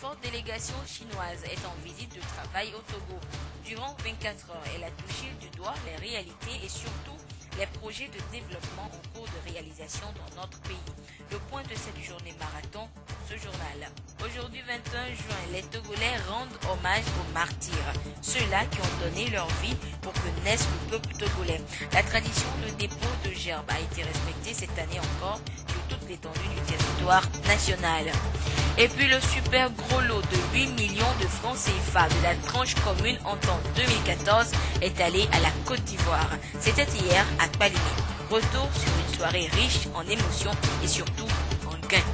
forte délégation chinoise est en visite de travail au Togo. Durant 24 heures, elle a touché du doigt les réalités et surtout les projets de développement en cours de réalisation dans notre pays. Le point de cette journée marathon, ce journal. Aujourd'hui 21 juin, les Togolais rendent hommage aux martyrs, ceux-là qui ont donné leur vie pour que naisse le peuple togolais. La tradition de dépôt de gerbes a été respectée cette année encore sur toute l'étendue du territoire national. Et puis le super gros lot de 8 millions de francs CFA de la tranche commune en temps 2014 est allé à la Côte d'Ivoire. C'était hier à Palimé. Retour sur une soirée riche en émotions et surtout en gains.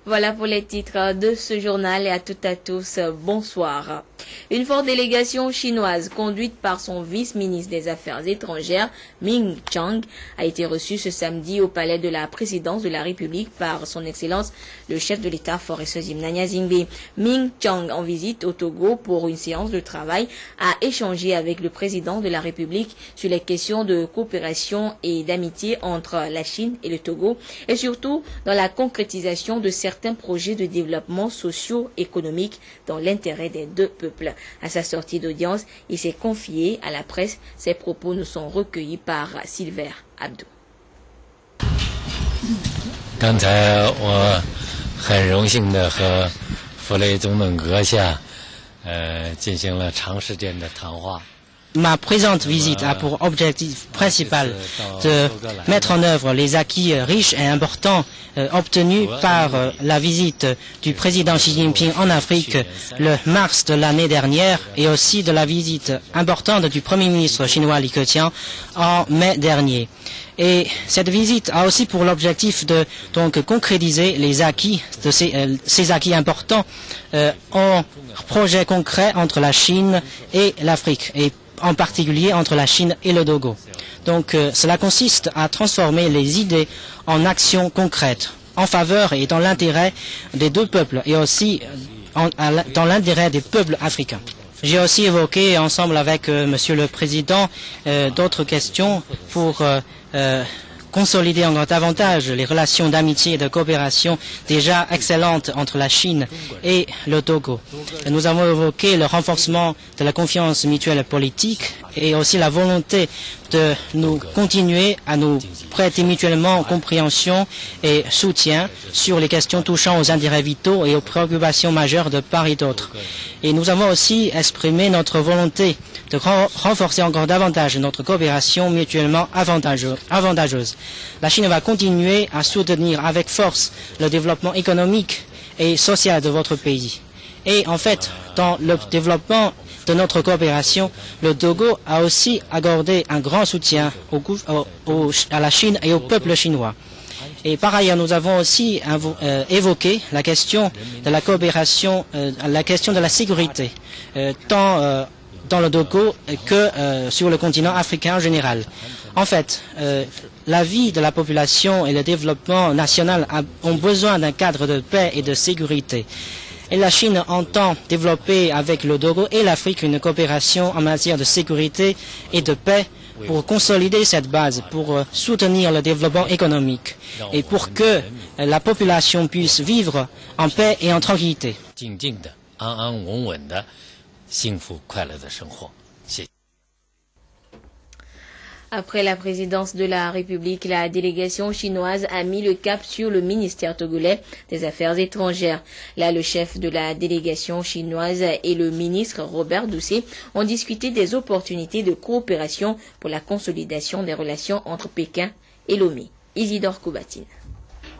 Voilà pour les titres de ce journal et à toutes et à tous, bonsoir. Une forte délégation chinoise conduite par son vice-ministre des Affaires étrangères, Ming Chang, a été reçue ce samedi au palais de la présidence de la République par son Excellence le chef de l'État Forest Zimnania Zingbe. Ming Chang, en visite au Togo pour une séance de travail, a échangé avec le président de la République sur les questions de coopération et d'amitié entre la Chine et le Togo et surtout dans la concrétisation de certains projets de développement socio-économique dans l'intérêt des deux peuples. À sa sortie d'audience, il s'est confié à la presse. Ses propos nous sont recueillis par Silver Abdou. 刚才我很荣幸的和弗雷总统阁下进行了长时间的谈话。 Ma présente visite a pour objectif principal de mettre en œuvre les acquis riches et importants obtenus par la visite du président Xi Jinping en Afrique le mars de l'année dernière et aussi de la visite importante du premier ministre chinois Li Keqiang en mai dernier. Et cette visite a aussi pour l'objectif de donc concrétiser les acquis de ces acquis importants en projets concrets entre la Chine et l'Afrique et en particulier entre la Chine et le Togo. Donc cela consiste à transformer les idées en actions concrètes en faveur et dans l'intérêt des deux peuples et aussi dans l'intérêt des peuples africains. J'ai aussi évoqué ensemble avec Monsieur le Président d'autres questions pour consolider encore davantage les relations d'amitié et de coopération déjà excellentes entre la Chine et le Togo. Nous avons évoqué le renforcement de la confiance mutuelle politique et aussi la volonté de nous continuer à nous prêter mutuellement compréhension et soutien sur les questions touchant aux intérêts vitaux et aux préoccupations majeures de part et d'autre. Et nous avons aussi exprimé notre volonté de renforcer encore davantage notre coopération mutuellement avantageuse. La Chine va continuer à soutenir avec force le développement économique et social de votre pays. Et en fait, dans le développement de notre coopération, le Togo a aussi accordé un grand soutien à la Chine et au peuple chinois. Et par ailleurs, nous avons aussi évoqué la question de la coopération, la question de la sécurité, tant dans le Togo que sur le continent africain en général. En fait, la vie de la population et le développement national ont besoin d'un cadre de paix et de sécurité. Et la Chine entend développer avec le Togo et l'Afrique une coopération en matière de sécurité et de paix pour consolider cette base, pour soutenir le développement économique et pour que la population puisse vivre en paix et en tranquillité. Après la présidence de la République, la délégation chinoise a mis le cap sur le ministère togolais des Affaires étrangères. Là, le chef de la délégation chinoise et le ministre Robert Doucet ont discuté des opportunités de coopération pour la consolidation des relations entre Pékin et Lomé. Isidore Koubatine.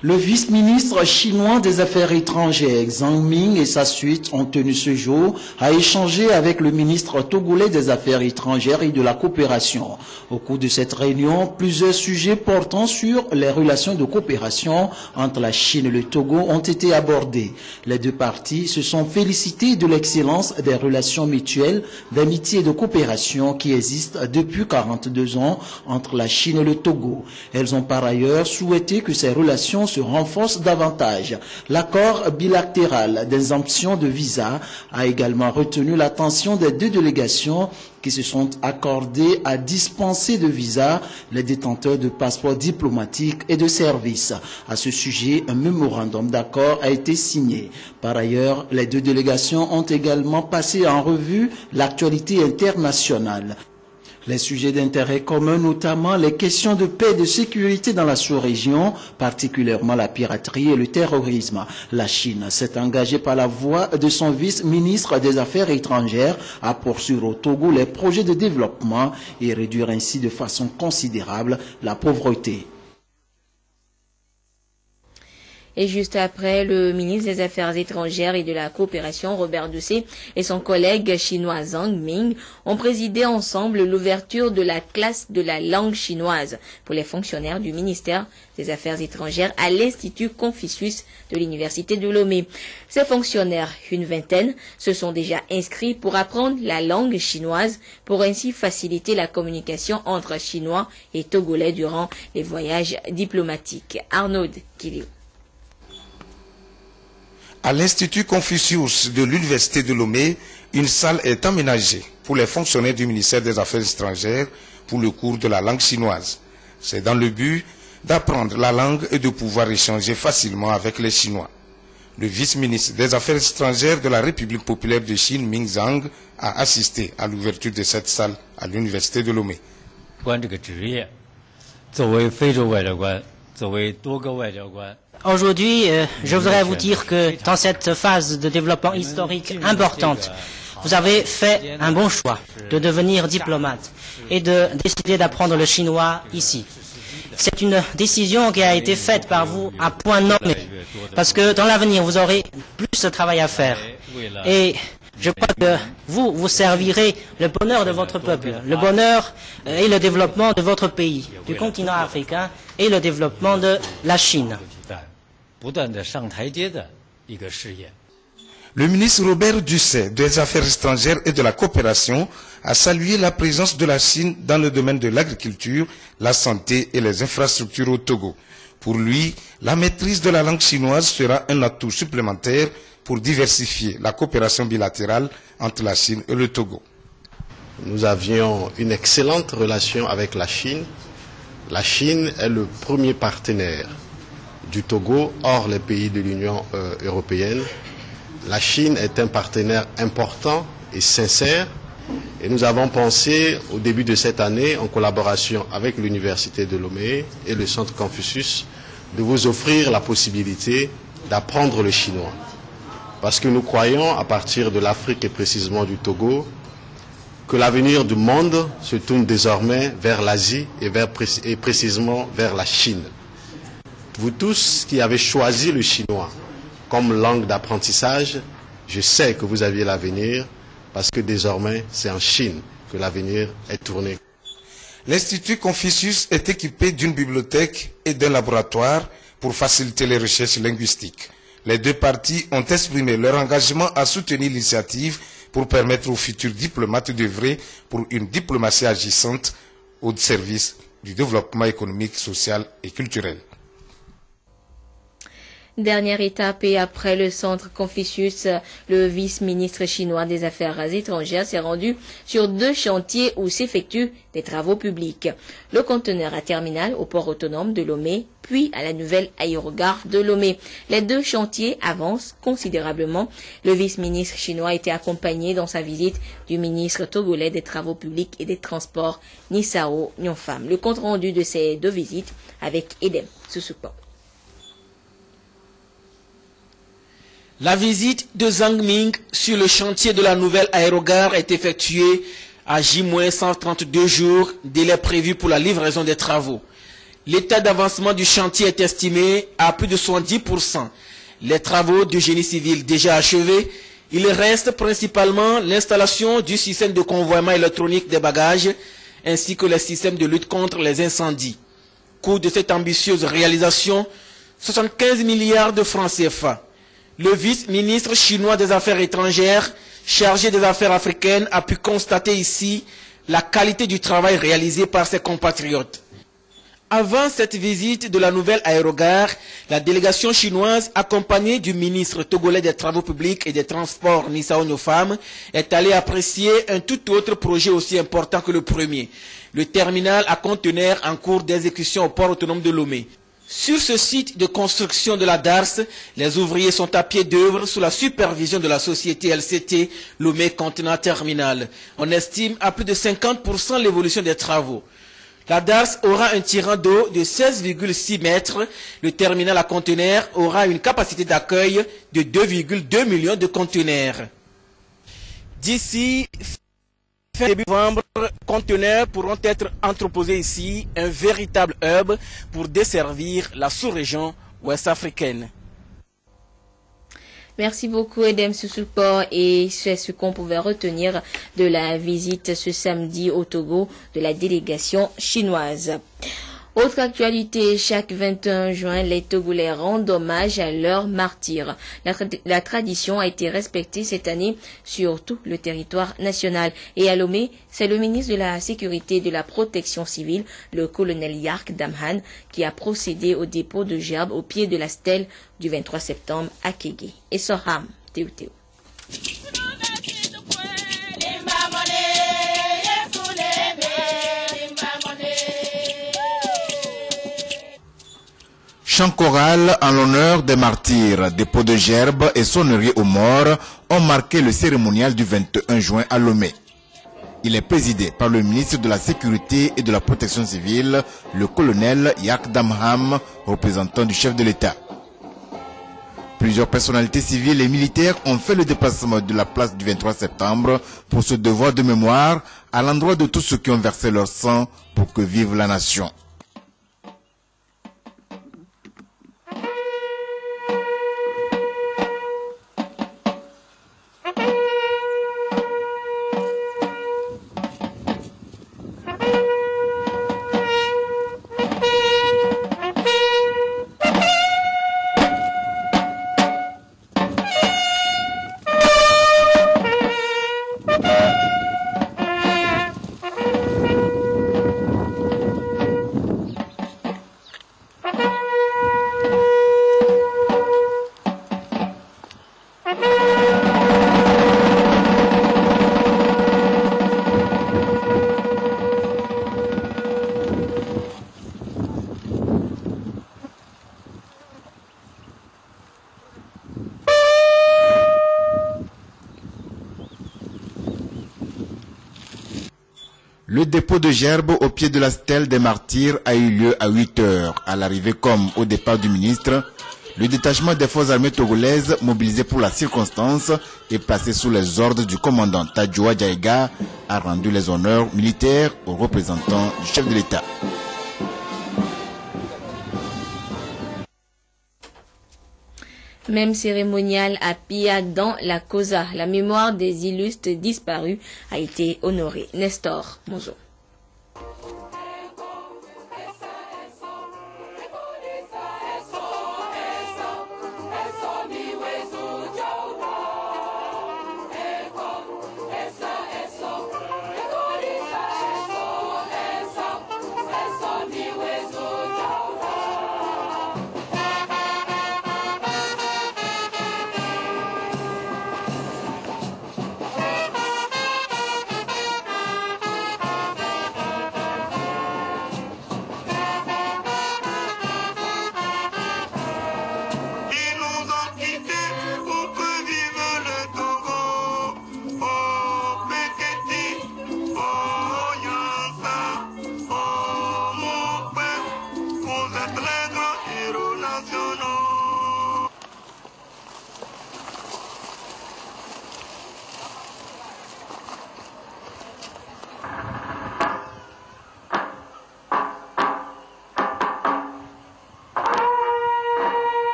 Le vice-ministre chinois des Affaires étrangères, Zhang Ming, et sa suite ont tenu ce jour à échanger avec le ministre togolais des Affaires étrangères et de la coopération. Au cours de cette réunion, plusieurs sujets portant sur les relations de coopération entre la Chine et le Togo ont été abordés. Les deux parties se sont félicitées de l'excellence des relations mutuelles, d'amitié et de coopération qui existent depuis 42 ans entre la Chine et le Togo. Elles ont par ailleurs souhaité que ces relations se renforce davantage. L'accord bilatéral d'exemption de visa a également retenu l'attention des deux délégations qui se sont accordées à dispenser de visa les détenteurs de passeports diplomatiques et de services. À ce sujet, un mémorandum d'accord a été signé. Par ailleurs, les deux délégations ont également passé en revue l'actualité internationale. Les sujets d'intérêt commun, notamment les questions de paix et de sécurité dans la sous-région, particulièrement la piraterie et le terrorisme. La Chine s'est engagée par la voix de son vice-ministre des Affaires étrangères à poursuivre au Togo les projets de développement et réduire ainsi de façon considérable la pauvreté. Et juste après, le ministre des Affaires étrangères et de la coopération, Robert Doucet, et son collègue chinois Zhang Ming ont présidé ensemble l'ouverture de la classe de la langue chinoise pour les fonctionnaires du ministère des Affaires étrangères à l'Institut Confucius de l'Université de Lomé. Ces fonctionnaires, une vingtaine, se sont déjà inscrits pour apprendre la langue chinoise pour ainsi faciliter la communication entre Chinois et Togolais durant les voyages diplomatiques. Arnaud Kiliou. À l'Institut Confucius de l'Université de Lomé, une salle est aménagée pour les fonctionnaires du ministère des Affaires étrangères pour le cours de la langue chinoise. C'est dans le but d'apprendre la langue et de pouvoir échanger facilement avec les Chinois. Le vice-ministre des Affaires étrangères de la République populaire de Chine, Ming Zhang, a assisté à l'ouverture de cette salle à l'Université de Lomé. Aujourd'hui, je voudrais vous dire que dans cette phase de développement historique importante, vous avez fait un bon choix de devenir diplomate et de décider d'apprendre le chinois ici. C'est une décision qui a été faite par vous à point nommé, parce que dans l'avenir, vous aurez plus de travail à faire. Et je crois que vous servirez le bonheur de votre peuple, le bonheur et le développement de votre pays, du continent africain et le développement de la Chine. Le ministre Robert Doucet des Affaires étrangères et de la coopération a salué la présence de la Chine dans le domaine de l'agriculture, la santé et les infrastructures au Togo. Pour lui, la maîtrise de la langue chinoise sera un atout supplémentaire pour diversifier la coopération bilatérale entre la Chine et le Togo. Nous avions une excellente relation avec la Chine. La Chine est le premier partenaire du Togo hors les pays de l'Union européenne. La Chine est un partenaire important et sincère et nous avons pensé au début de cette année, en collaboration avec l'Université de Lomé et le Centre Confucius, de vous offrir la possibilité d'apprendre le chinois. Parce que nous croyons, à partir de l'Afrique et précisément du Togo, que l'avenir du monde se tourne désormais vers l'Asie et précisément vers la Chine. Vous tous qui avez choisi le chinois comme langue d'apprentissage, je sais que vous aviez l'avenir parce que désormais c'est en Chine que l'avenir est tourné. L'Institut Confucius est équipé d'une bibliothèque et d'un laboratoire pour faciliter les recherches linguistiques. Les deux parties ont exprimé leur engagement à soutenir l'initiative pour permettre aux futurs diplomates d'œuvrer pour une diplomatie agissante au service du développement économique, social et culturel. Dernière étape et après le centre Confucius, le vice-ministre chinois des Affaires étrangères s'est rendu sur 2 chantiers où s'effectuent des travaux publics. Le conteneur à terminal au port autonome de Lomé, puis à la nouvelle aérogare de Lomé. Les 2 chantiers avancent considérablement. Le vice-ministre chinois a été accompagné dans sa visite du ministre togolais des Travaux publics et des Transports, Nisao Nyonpham. Le compte-rendu de ces 2 visites avec Edem Susupo. La visite de Zhang Ming sur le chantier de la nouvelle aérogare est effectuée à J-132 jours, délai prévu pour la livraison des travaux. L'état d'avancement du chantier est estimé à plus de 70%. Les travaux du génie civil déjà achevés, il reste principalement l'installation du système de convoiement électronique des bagages ainsi que les systèmes de lutte contre les incendies. Coût de cette ambitieuse réalisation, 75 milliards de francs CFA. Le vice-ministre chinois des Affaires étrangères, chargé des affaires africaines, a pu constater ici la qualité du travail réalisé par ses compatriotes. Avant cette visite de la nouvelle aérogare, la délégation chinoise, accompagnée du ministre togolais des Travaux publics et des Transports, Nissao Nyofam, est allée apprécier un tout autre projet aussi important que le premier, le terminal à conteneurs en cours d'exécution au port autonome de Lomé. Sur ce site de construction de la DARS, les ouvriers sont à pied d'œuvre sous la supervision de la société LCT Lomé Contenant Terminal. On estime à plus de 50% l'évolution des travaux. La DARS aura un tirant d'eau de 16,6 mètres. Le terminal à conteneurs aura une capacité d'accueil de 2,2 millions de conteneurs. D'ici fin début novembre, conteneurs pourront être entreposés ici, un véritable hub pour desservir la sous-région ouest-africaine. Merci beaucoup Edem Soussoupo, et c'est ce qu'on pouvait retenir de la visite ce samedi au Togo de la délégation chinoise. Autre actualité, chaque 21 juin, les Togolais rendent hommage à leurs martyrs. La tradition a été respectée cette année sur tout le territoire national. Et à Lomé, c'est le ministre de la Sécurité et de la Protection civile, le colonel Yark Damhan, qui a procédé au dépôt de gerbes au pied de la stèle du 23 septembre à Kégué. Et Soham, Théo. Chant choral en l'honneur des martyrs, dépôt de gerbes et sonneries aux morts ont marqué le cérémonial du 21 juin à Lomé. Il est présidé par le ministre de la Sécurité et de la Protection civile, le colonel Yark Damhan, représentant du chef de l'État. Plusieurs personnalités civiles et militaires ont fait le déplacement de la place du 23 septembre pour ce devoir de mémoire à l'endroit de tous ceux qui ont versé leur sang pour que vive la nation. Le dépôt de gerbes au pied de la stèle des martyrs a eu lieu à 8 heures. À l'arrivée comme au départ du ministre, le détachement des forces armées togolaises mobilisé pour la circonstance et placé sous les ordres du commandant Tadjoua Djaïga a rendu les honneurs militaires aux représentants du chef de l'État. Même cérémonial à Pia dans la Cosa. La mémoire des illustres disparus a été honorée. Nestor Mozo.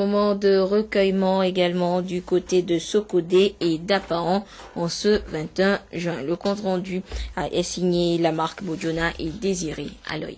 moment de recueillement également du côté de Sokodé et d'Apahan en ce 21 juin. Le compte rendu est signé Lamarck Bodjona et Désiré Aloy.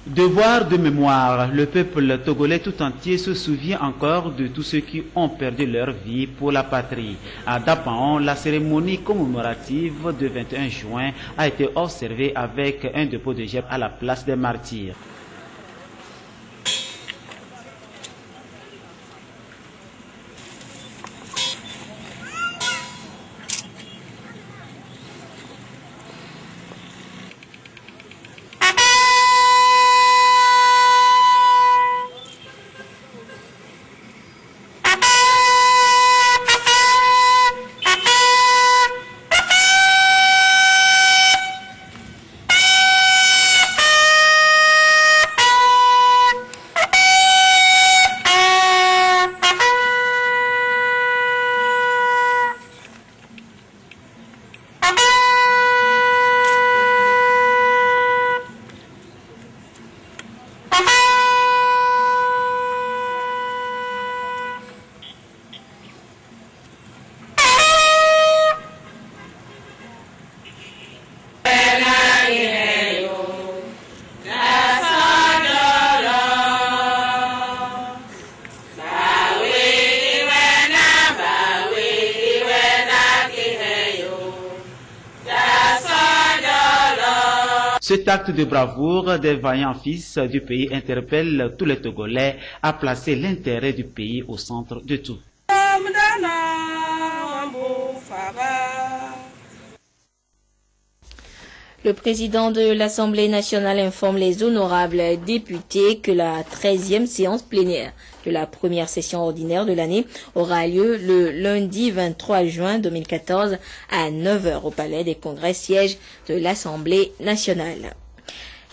Devoir de mémoire, le peuple togolais tout entier se souvient encore de tous ceux qui ont perdu leur vie pour la patrie. À Dapahan, la cérémonie commémorative du 21 juin a été observée avec un dépôt de gerbes à la place des martyrs. Cet acte de bravoure des vaillants fils du pays interpelle tous les Togolais à placer l'intérêt du pays au centre de tout. Le président de l'Assemblée nationale informe les honorables députés que la 13e séance plénière de la première session ordinaire de l'année aura lieu le lundi 23 juin 2014 à 9h au Palais des Congrès, siège de l'Assemblée nationale.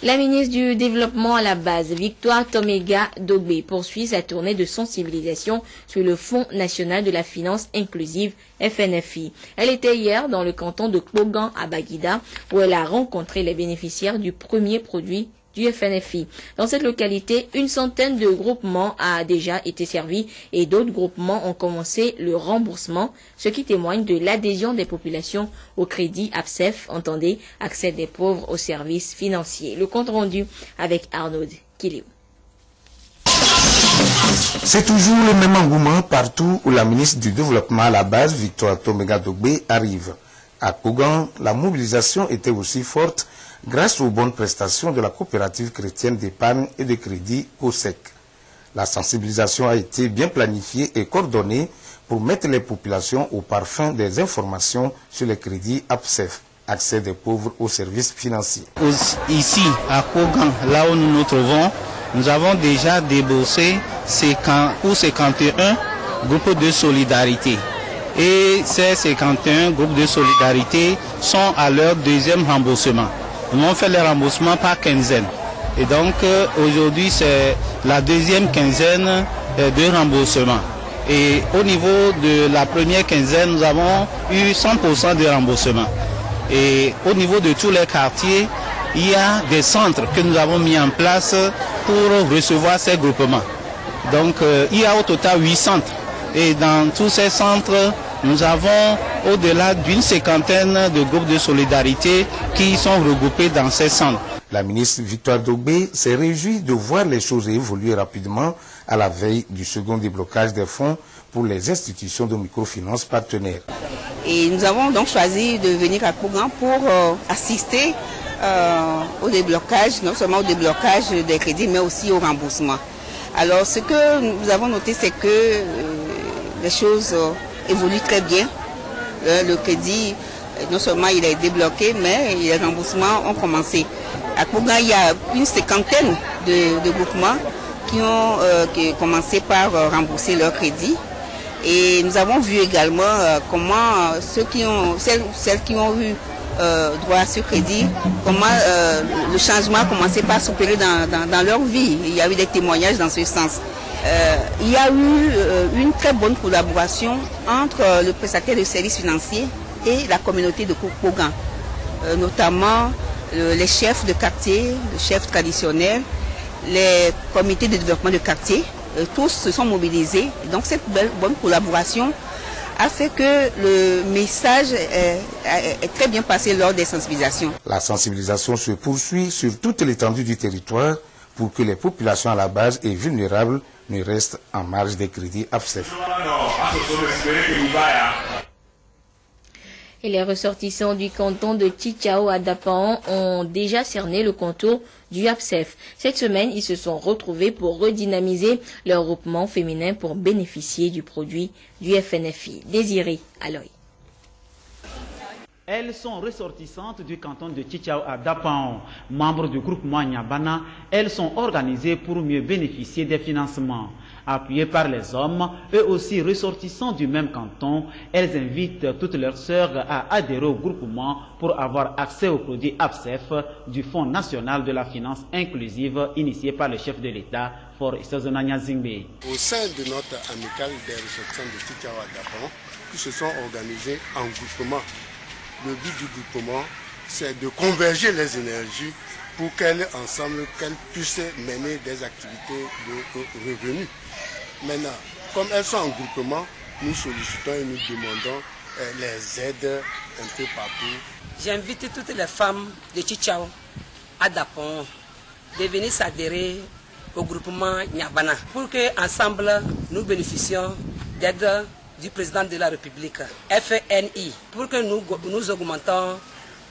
La ministre du Développement à la base, Victoire Toméga Dogbe, poursuit sa tournée de sensibilisation sur le Fonds national de la finance inclusive, FNFI. Elle était hier dans le canton de Kogan à Baguida, où elle a rencontré les bénéficiaires du premier produit du FNFI. Dans cette localité, une centaine de groupements a déjà été servis et d'autres groupements ont commencé le remboursement, ce qui témoigne de l'adhésion des populations au crédit APSEF, entendez, accès des pauvres aux services financiers. Le compte rendu avec Arnaud Kiliou. C'est toujours le même engouement partout où la ministre du Développement à la base, Victoire Toméga Dogbe, arrive. À Kogan, la mobilisation était aussi forte grâce aux bonnes prestations de la coopérative chrétienne d'épargne et de crédit COSEC. La sensibilisation a été bien planifiée et coordonnée pour mettre les populations au parfum des informations sur les crédits APSEF, accès des pauvres aux services financiers. Ici, à Kogan, là où nous nous trouvons, nous avons déjà déboursé pour 51 groupes de solidarité. Et ces 51 groupes de solidarité sont à leur deuxième remboursement. Nous avons fait les remboursements par quinzaine. Et donc aujourd'hui c'est la deuxième quinzaine de remboursement. Et au niveau de la première quinzaine, nous avons eu 100% de remboursement. Et au niveau de tous les quartiers, il y a des centres que nous avons mis en place pour recevoir ces groupements. Donc il y a au total 8 centres. Et dans tous ces centres, nous avons au-delà d'une cinquantaine de groupes de solidarité qui sont regroupés dans ces centres. La ministre Victoire Dogbé s'est réjouie de voir les choses évoluer rapidement à la veille du second déblocage des fonds pour les institutions de microfinance partenaires. Et nous avons donc choisi de venir à Kougan pour assister au déblocage, non seulement au déblocage des crédits, mais aussi au remboursement. Alors ce que nous avons noté, c'est que les choses évoluent très bien. Le crédit, non seulement il est débloqué, mais les remboursements ont commencé. À Kougan, il y a une cinquantaine de groupements qui ont commencé par rembourser leur crédit. Et nous avons vu également comment celles qui ont eu droit à ce crédit, comment le changement a commencé par s'opérer dans leur vie. Il y a eu des témoignages dans ce sens. Il y a eu une très bonne collaboration entre le prestataire de services financiers et la communauté de Kougan, notamment les chefs de quartier, les chefs traditionnels, les comités de développement de quartier. Tous se sont mobilisés. Donc cette bonne collaboration a fait que le message est très bien passé lors des sensibilisations. La sensibilisation se poursuit sur toute l'étendue du territoire pour que les populations à la base et vulnérables ne restent en marge des crédits APSEF. Et les ressortissants du canton de Tchitchao à Dapan ont déjà cerné le contour du APSEF. Cette semaine, ils se sont retrouvés pour redynamiser leur groupement féminin pour bénéficier du produit du FNFI. Désiré Aloy. Elles sont ressortissantes du canton de Tchitchao à Dapan. Membres du groupement Nyabana, elles sont organisées pour mieux bénéficier des financements. Appuyées par les hommes, eux aussi ressortissants du même canton, elles invitent toutes leurs sœurs à adhérer au groupement pour avoir accès aux produits APSEF du Fonds national de la finance inclusive initié par le chef de l'État, Faure Issozouna Zingbe. Au sein de notre amicale des ressortissants de Tchitchao à Dapan, qui se sont organisés en groupement. Le but du groupement, c'est de converger les énergies pour qu'elles puissent mener des activités de revenus. Maintenant, comme elles sont en groupement, nous sollicitons et nous demandons les aides un peu partout. J'invite toutes les femmes de Tchitchao à Dapan de venir s'adhérer au groupement Nyabana pour qu'ensemble nous bénéficions d'aide du président de la République, FNI, pour que nous augmentons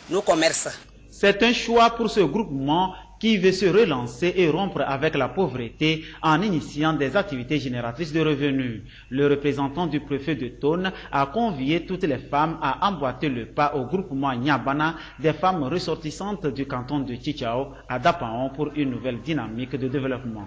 nos commerces. C'est un choix pour ce groupement qui veut se relancer et rompre avec la pauvreté en initiant des activités génératrices de revenus. Le représentant du préfet de Tone a convié toutes les femmes à emboîter le pas au groupement Nyabana des femmes ressortissantes du canton de Tchitchao à Dapan pour une nouvelle dynamique de développement.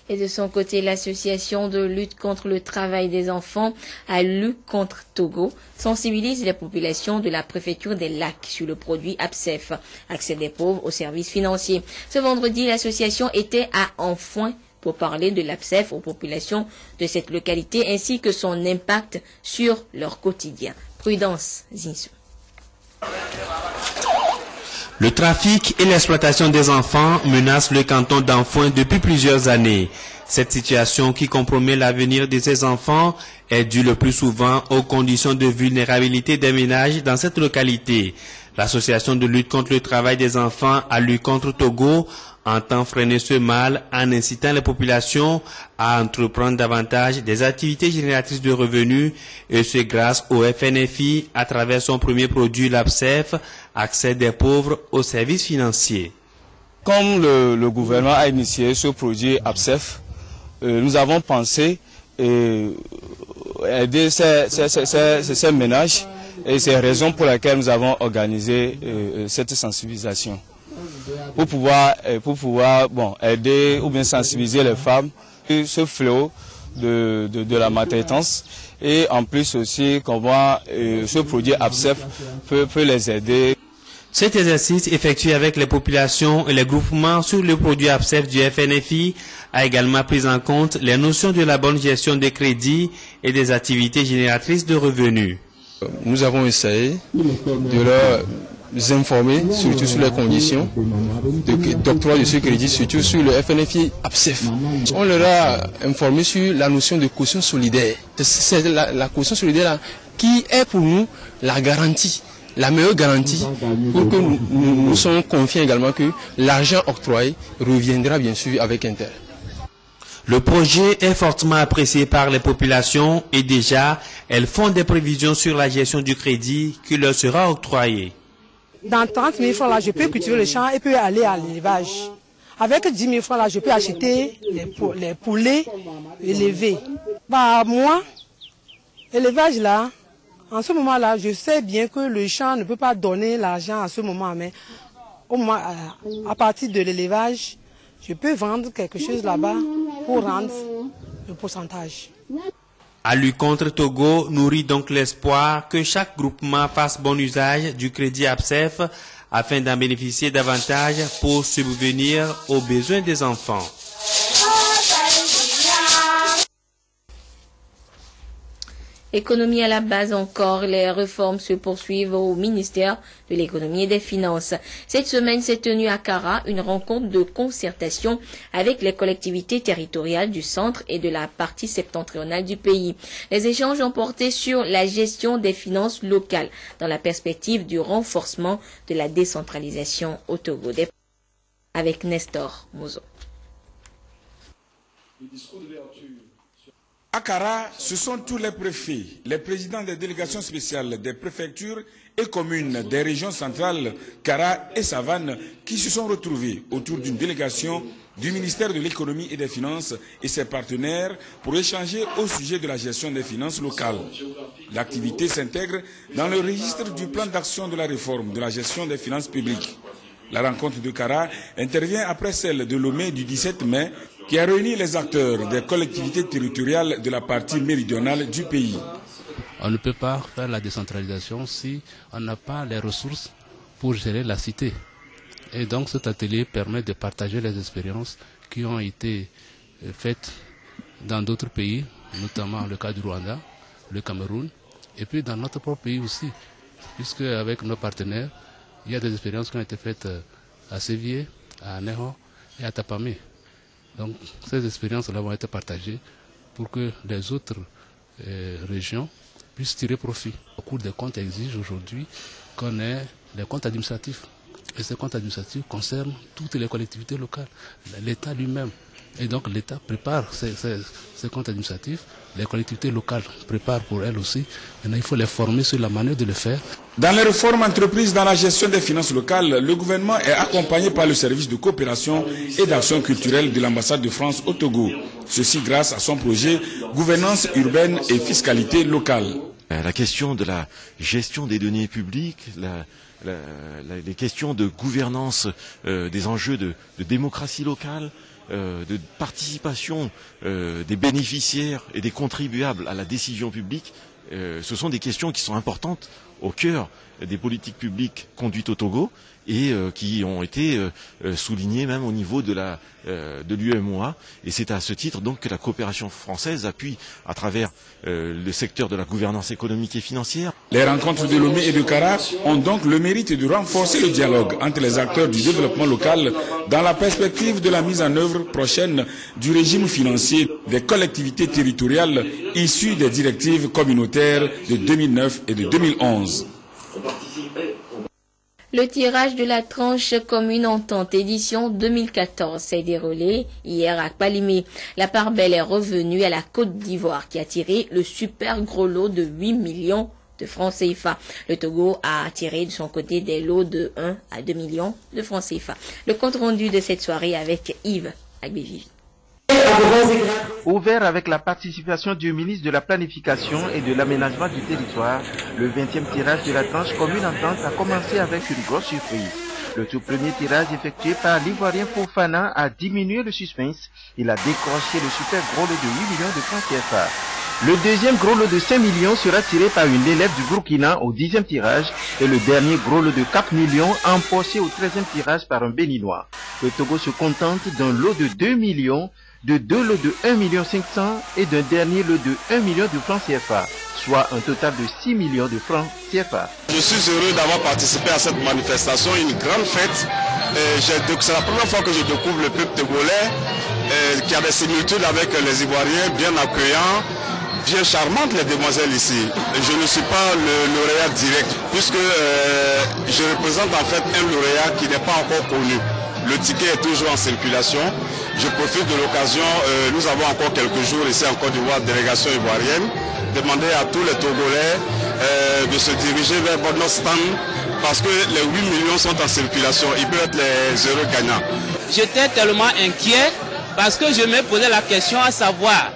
Et de son côté, l'association de lutte contre le travail des enfants à Lutte contre Togo sensibilise les populations de la préfecture des Lacs sur le produit APSEF, accès des pauvres aux services financiers. Ce vendredi, l'association était à Enfoin pour parler de l'APSEF aux populations de cette localité ainsi que son impact sur leur quotidien. Prudence Zinsou. Le trafic et l'exploitation des enfants menacent le canton d'Enfoin depuis plusieurs années. Cette situation qui compromet l'avenir de ces enfants est due le plus souvent aux conditions de vulnérabilité des ménages dans cette localité. L'association de lutte contre le travail des enfants à Lutte contre Togo entend freiner ce mal en incitant les populations à entreprendre davantage des activités génératrices de revenus et ce grâce au FNFI à travers son premier produit, l'APSEF, accès des pauvres aux services financiers. Comme le gouvernement a initié ce produit APSEF, nous avons pensé aider ces ménages et c'est la raison pour laquelle nous avons organisé cette sensibilisation. Pour pouvoir aider ou bien sensibiliser les femmes sur ce fléau de la maltraitance et en plus aussi comment ce produit APSEF peut les aider. Cet exercice effectué avec les populations et les groupements sur le produit APSEF du FNFI a également pris en compte les notions de la bonne gestion des crédits et des activités génératrices de revenus. Nous avons essayé de leur informer surtout sur les conditions d'octroi de ce crédit, surtout sur le FNFI APSEF. On leur a informé sur la notion de caution solidaire. C'est la caution solidaire là, qui est pour nous la garantie la meilleure garantie pour que nous soyons confiants également que l'argent octroyé reviendra bien sûr avec intérêt. Le projet est fortement apprécié par les populations et déjà, elles font des prévisions sur la gestion du crédit qui leur sera octroyé. Dans 30 000 francs, là, je peux cultiver le champ et puis aller à l'élevage. Avec 10 000 francs, là, je peux acheter les poulets élevés. Moi, élevage, là, en ce moment-là, je sais bien que le champ ne peut pas donner l'argent à ce moment, mais au moins, à partir de l'élevage, je peux vendre quelque chose là-bas pour rendre le pourcentage. À lui contre Togo nourrit donc l'espoir que chaque groupement fasse bon usage du crédit APSEF afin d'en bénéficier davantage pour subvenir aux besoins des enfants. Économie à la base encore, les réformes se poursuivent au ministère de l'économie et des finances. Cette semaine s'est tenue à Kara une rencontre de concertation avec les collectivités territoriales du centre et de la partie septentrionale du pays. Les échanges ont porté sur la gestion des finances locales dans la perspective du renforcement de la décentralisation au Togo. Avec Nestor Mozo. À Kara, ce sont tous les préfets, les présidents des délégations spéciales des préfectures et communes des régions centrales, Kara et Savane, qui se sont retrouvés autour d'une délégation du ministère de l'économie et des finances et ses partenaires pour échanger au sujet de la gestion des finances locales. L'activité s'intègre dans le registre du plan d'action de la réforme de la gestion des finances publiques. La rencontre de Kara intervient après celle de Lomé du 17 mai, qui a réuni les acteurs des collectivités territoriales de la partie méridionale du pays. On ne peut pas faire la décentralisation si on n'a pas les ressources pour gérer la cité. Et donc cet atelier permet de partager les expériences qui ont été faites dans d'autres pays, notamment le cas du Rwanda, le Cameroun, et puis dans notre propre pays aussi, puisque avec nos partenaires, il y a des expériences qui ont été faites à Sévier, à Ného et à Tapamé. Donc ces expériences-là vont être partagées pour que les autres régions puissent tirer profit. Le cours des comptes exige aujourd'hui qu'on ait les comptes administratifs. Et ces comptes administratifs concernent toutes les collectivités locales, l'État lui-même. Et donc l'État prépare ces comptes administratifs, les collectivités locales préparent pour elles aussi. Maintenant, il faut les former sur la manière de le faire. Dans les réformes entreprises dans la gestion des finances locales, le gouvernement est accompagné par le service de coopération et d'action culturelle de l'ambassade de France au Togo. Ceci grâce à son projet Gouvernance urbaine et fiscalité locale. La question de la gestion des deniers publics, les questions de gouvernance des enjeux de démocratie locale, de participation des bénéficiaires et des contribuables à la décision publique, ce sont des questions qui sont importantes au cœur des politiques publiques conduites au Togo et qui ont été soulignées même au niveau de l'UEMOA. Et c'est à ce titre donc que la coopération française appuie à travers le secteur de la gouvernance économique et financière. Les rencontres de Lomé et de Kara ont donc le mérite de renforcer le dialogue entre les acteurs du développement local dans la perspective de la mise en œuvre prochaine du régime financier des collectivités territoriales issues des directives communautaires de 2009 et de 2011. Le tirage de la tranche commune entente édition 2014 s'est déroulé hier à Kpalimé. La part belle est revenue à la Côte d'Ivoire qui a tiré le super gros lot de 8 millions de francs CFA. Le Togo a tiré de son côté des lots de 1 à 2 millions de francs CFA. Le compte rendu de cette soirée avec Yves Agbevivi. Ouvert avec la participation du ministre de la Planification et de l'Aménagement du Territoire, le 20e tirage de la tranche commune entente a commencé avec une grosse surprise. Le tout premier tirage effectué par l'Ivoirien Fofana a diminué le suspense. Il a décroché le super gros lot de 8 millions de francs CFA. Le deuxième gros lot de 5 millions sera tiré par une élève du Burkina au 10e tirage et le dernier gros lot de 4 millions empoché au 13e tirage par un Béninois. Le Togo se contente d'un lot de 2 millions, de 2 lots de 1 500 000 et d'un dernier lot de 1 million de francs CFA, soit un total de 6 millions de francs CFA. Je suis heureux d'avoir participé à cette manifestation, une grande fête. C'est la première fois que je découvre le peuple togolais qui a des similitudes avec les Ivoiriens, bien accueillants, bien charmantes, les demoiselles ici. Je ne suis pas le lauréat direct, puisque je représente en fait un lauréat qui n'est pas encore connu. Le ticket est toujours en circulation. Je profite de l'occasion, nous avons encore quelques jours ici en Côte d'Ivoire, délégation ivoirienne, demander à tous les Togolais de se diriger vers notre stand parce que les 8 millions sont en circulation. Ils peuvent être les heureux gagnants. J'étais tellement inquiet parce que je me posais la question à savoir,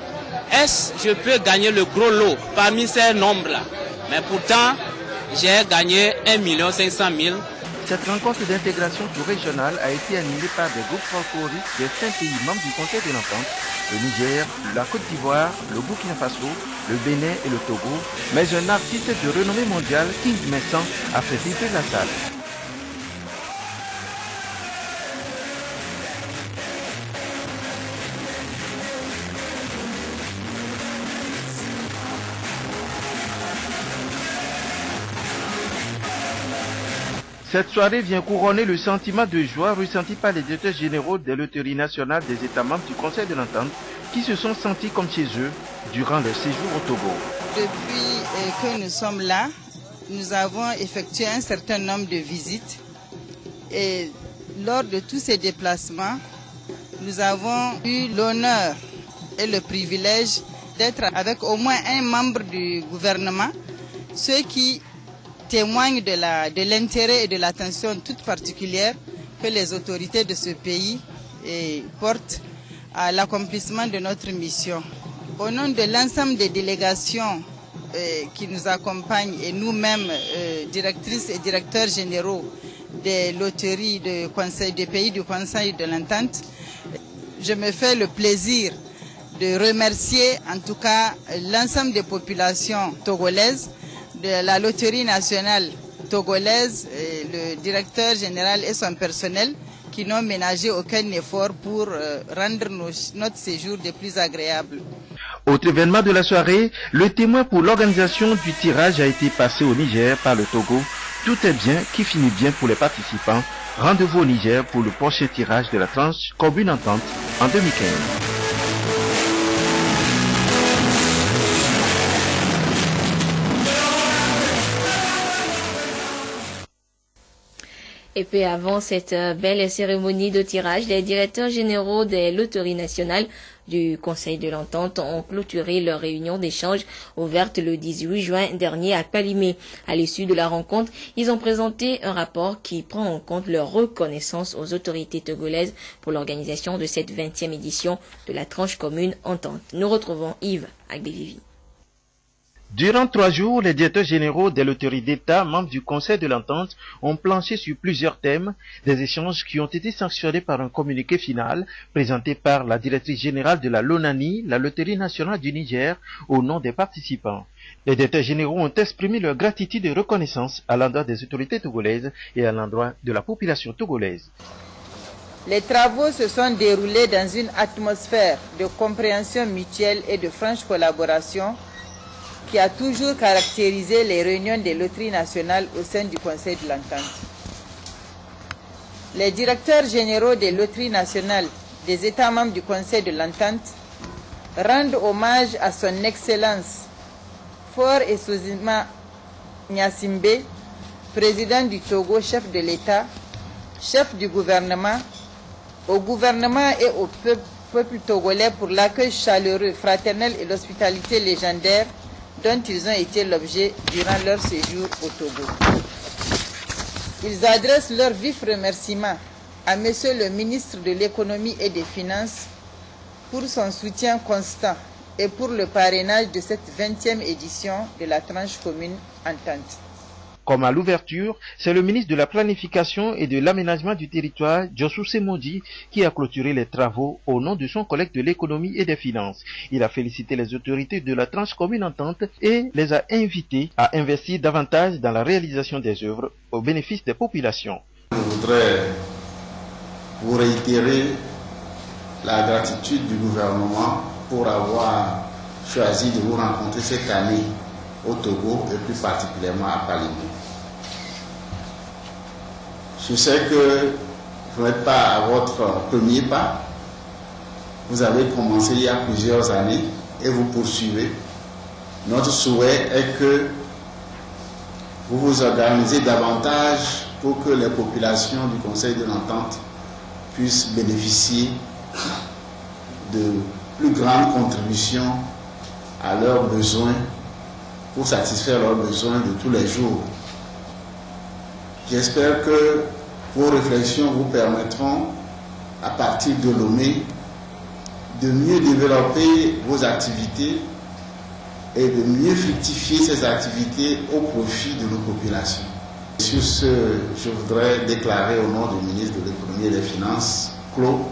est-ce que je peux gagner le gros lot parmi ces nombres-là? Mais pourtant, j'ai gagné 1 500 000. Cette rencontre d'intégration sous-régionale a été animée par des groupes folkloriques des 5 pays membres du Conseil de l'Entente, le Niger, la Côte d'Ivoire, le Burkina Faso, le Bénin et le Togo, mais un artiste de renommée mondiale, King Messan, a fait vibrer la salle. Cette soirée vient couronner le sentiment de joie ressenti par les directeurs généraux des loteries nationales des États membres du Conseil de l'Entente qui se sont sentis comme chez eux durant leur séjour au Togo. Depuis que nous sommes là, nous avons effectué un certain nombre de visites et lors de tous ces déplacements, nous avons eu l'honneur et le privilège d'être avec au moins un membre du gouvernement, ceux qui témoigne de l'intérêt et de l'attention toute particulière que les autorités de ce pays portent à l'accomplissement de notre mission. Au nom de l'ensemble des délégations qui nous accompagnent et nous-mêmes, directrices et directeurs généraux des loteries des pays du Conseil de l'Entente, je me fais le plaisir de remercier en tout cas l'ensemble des populations togolaises, de la loterie nationale togolaise, le directeur général et son personnel qui n'ont ménagé aucun effort pour rendre notre séjour de plus agréable. Autre événement de la soirée, le témoin pour l'organisation du tirage a été passé au Niger par le Togo. Tout est bien qui finit bien pour les participants. Rendez-vous au Niger pour le prochain tirage de la tranche Commune Entente en 2015. Et puis avant cette belle cérémonie de tirage, les directeurs généraux des loteries nationales du Conseil de l'Entente ont clôturé leur réunion d'échange ouverte le 18 juin dernier à Kalimé. À l'issue de la rencontre, ils ont présenté un rapport qui prend en compte leur reconnaissance aux autorités togolaises pour l'organisation de cette 20e édition de la tranche commune Entente. Nous retrouvons Yves Agbevivi. Durant 3 jours, les directeurs généraux des loteries d'État, membres du Conseil de l'Entente, ont planché sur plusieurs thèmes, des échanges qui ont été sanctionnés par un communiqué final présenté par la directrice générale de la LONANI, la Loterie nationale du Niger, au nom des participants. Les directeurs généraux ont exprimé leur gratitude et reconnaissance à l'endroit des autorités togolaises et à l'endroit de la population togolaise. Les travaux se sont déroulés dans une atmosphère de compréhension mutuelle et de franche collaboration qui a toujours caractérisé les réunions des loteries nationales au sein du Conseil de l'Entente. Les directeurs généraux des loteries nationales des États membres du Conseil de l'Entente rendent hommage à son Excellence Faure Esozima Nyasimbe, président du Togo, chef de l'État, chef du gouvernement, au gouvernement et au peuple togolais pour l'accueil chaleureux, fraternel et l'hospitalité légendaire dont ils ont été l'objet durant leur séjour au Togo. Ils adressent leurs vifs remerciements à Monsieur le ministre de l'Économie et des Finances pour son soutien constant et pour le parrainage de cette 20e édition de la tranche commune Entente. Comme à l'ouverture, c'est le ministre de la Planification et de l'Aménagement du Territoire, Djossou Semodi, qui a clôturé les travaux au nom de son collègue de l'Économie et des Finances. Il a félicité les autorités de la tranche commune Entente et les a invités à investir davantage dans la réalisation des œuvres au bénéfice des populations. Je voudrais vous réitérer la gratitude du gouvernement pour avoir choisi de vous rencontrer cette année au Togo et plus particulièrement à Kalimé. Je sais que vous n'êtes pas à votre premier pas. Vous avez commencé il y a plusieurs années et vous poursuivez. Notre souhait est que vous vous organisez davantage pour que les populations du Conseil de l'Entente puissent bénéficier de plus grandes contributions à leurs besoins, pour satisfaire leurs besoins de tous les jours. J'espère que vos réflexions vous permettront, à partir de Lomé, de mieux développer vos activités et de mieux fructifier ces activités au profit de nos populations. Sur ce, je voudrais déclarer au nom du ministre de l'Économie et des Finances, clos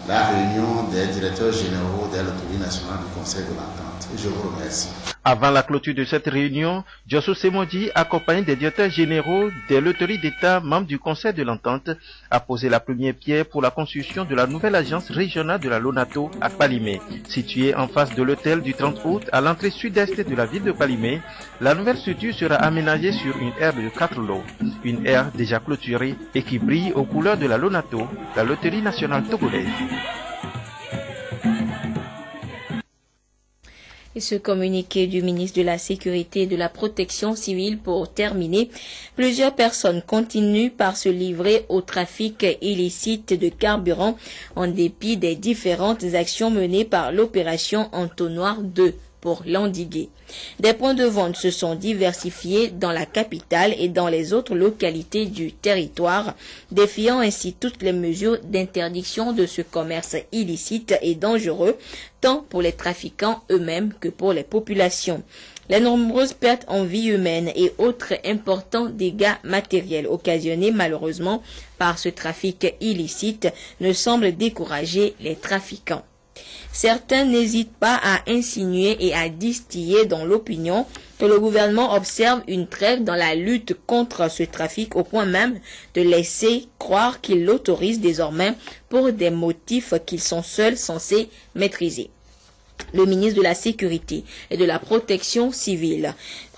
la réunion des directeurs généraux de l'Autorité nationale du Conseil de l'Entente. Je vous remercie. Avant la clôture de cette réunion, Diosso Semodi, accompagné des directeurs généraux des loteries d'État membres du Conseil de l'Entente, a posé la première pierre pour la construction de la nouvelle agence régionale de la Lonato à Palimé. Située en face de l'hôtel du 30 août à l'entrée sud-est de la ville de Palimé, la nouvelle structure sera aménagée sur une aire de 4 lots. Une aire déjà clôturée et qui brille aux couleurs de la Lonato, la loterie nationale togolaise. Et ce communiqué du ministre de la Sécurité et de la Protection civile pour terminer, plusieurs personnes continuent par se livrer au trafic illicite de carburant en dépit des différentes actions menées par l'opération Entonnoir 2 pour l'endiguer. Des points de vente se sont diversifiés dans la capitale et dans les autres localités du territoire, défiant ainsi toutes les mesures d'interdiction de ce commerce illicite et dangereux, tant pour les trafiquants eux-mêmes que pour les populations. Les nombreuses pertes en vie humaine et autres importants dégâts matériels occasionnés malheureusement par ce trafic illicite ne semblent décourager les trafiquants. Certains n'hésitent pas à insinuer et à distiller dans l'opinion que le gouvernement observe une trêve dans la lutte contre ce trafic au point même de laisser croire qu'il l'autorise désormais pour des motifs qu'ils sont seuls censés maîtriser. Le ministre de la Sécurité et de la Protection civile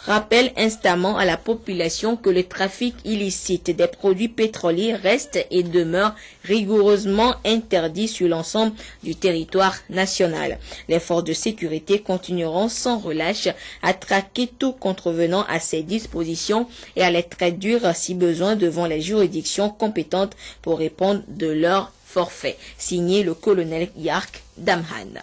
rappelle instamment à la population que le trafic illicite des produits pétroliers reste et demeure rigoureusement interdit sur l'ensemble du territoire national. Les forces de sécurité continueront sans relâche à traquer tout contrevenant à ces dispositions et à les traduire si besoin devant les juridictions compétentes pour répondre de leur forfait. Signé le colonel Yark Damhan.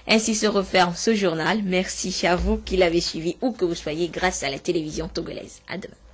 Ainsi se referme ce journal. Merci à vous qui l'avez suivi où que vous soyez grâce à la télévision togolaise. À demain.